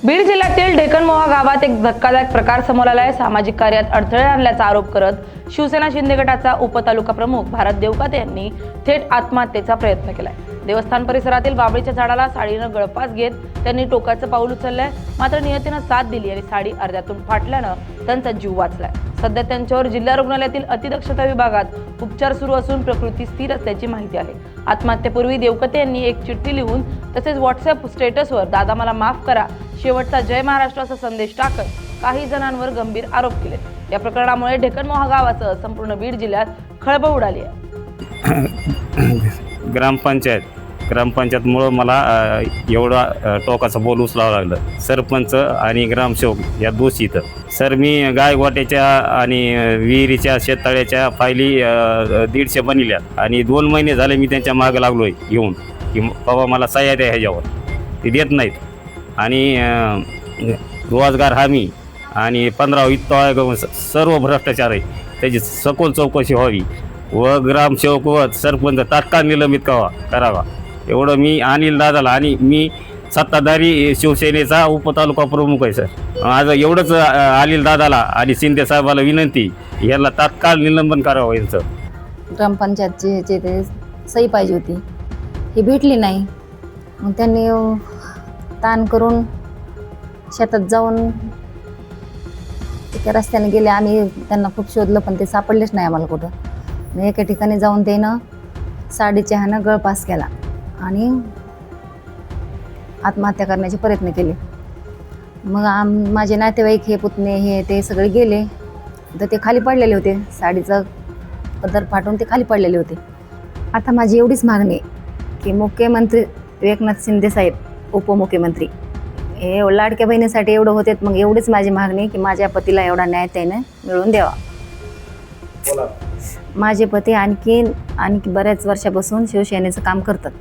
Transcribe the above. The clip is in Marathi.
बीड जिल्ह्यातील ढेकणमोहा गावात एक धक्कादायक प्रकार समोर आला आहे। सामाजिक कार्यात अडथळे आणल्याचा आरोप करत शिवसेना शिंदे गटाचा उपतालुका प्रमुख भारत देवकाते यांनी थेट आत्महत्येचा प्रयत्न केलाय। देवस्थान परिसरातील बाबळीच्या झाडाला साडीनं गळफास घेत त्यांनी टोकाचं पाऊल उचललंय। मात्र नियतीनं साथ दिली आणि साडी अर्ध्यातून फाटल्यानं त्यांचा जीव वाचलाय। सध्या त्यांच्यावर जिल्हा रुग्णालयातील अतिदक्षता विभागात उपचार सुरू असून प्रकृती स्थिर असल्याची माहिती आहे। आत्महत्येपूर्वी देवकते यांनी एक चिठ्ठी लिहून तसेच व्हॉट्सअप स्टेटसवर दादा मला माफ करा, शेवटचा जय महाराष्ट्र असा संदेश टाकत काही जणांवर गंभीर आरोप केले। या प्रकरणामुळे ढेकणमोहा गावासह संपूर्ण बीड जिल्ह्यात खळबळ उडाली आहे। ग्रामपंचायतमुळं मला एवढा टोकाचं बोल उचलावं लागलं। सरपंच आणि ग्रामसेवक या दोषीत सर मी गायगोट्याच्या आणि विहिरीच्या शेततळ्याच्या फायली 150 बनविल्यात आणि 2 महिने झाले मी त्यांच्या मागं लागलोय घेऊन की बाबा मला सह्या द्या ह्याच्यावर, ते देत नाहीत। आणि रोजगार हमी आणि 15 वित्त आयोग सर्व भ्रष्टाचार आहे, त्याची सखोल चौकशी व्हावी व ग्रामसेवक व सरपंच तात्काळ निलंबित करावा एवढं मी अनिल दादाला, आणि मी सत्ताधारी शिवसेनेचा उपतालुका प्रमुख आहे सर। आज एवढंच अनिल दादाला आणि शिंदे साहेबाला विनंती, याला तात्काळ निलंबन करावं यांचं। ग्रामपंचायतची जे ते सही पाहिजे होती ही भेटली नाही, मग त्यांनी ताण करून शेतात जाऊन एका रस्त्याने गेले। आम्ही त्यांना खूप शोधलं पण ते सापडलेच नाही आम्हाला कुठं। मग एका ठिकाणी जाऊन त्यानं साडीच्या ह्यानं गळपास केला आणि आत्महत्या करण्याचे प्रयत्न केले। मग माझे नातेवाईक हे पुतणे हे ते सगळे गेले तर ते खाली पडलेले होते, साडीचं पदर फाटून ते खाली पडलेले होते। आता माझी एवढीच मागणी आहे की मुख्यमंत्री एकनाथ शिंदे साहेब, उपमुख्यमंत्री हे लाडक्या बहिणीसाठी एवढं होते, मग एवढीच माझी मागणी की माझ्या पतीला एवढा न्याय त्याने मिळवून द्यावा। माझे पती आणखी बऱ्याच वर्षापासून शिवसेनेचं काम करतात।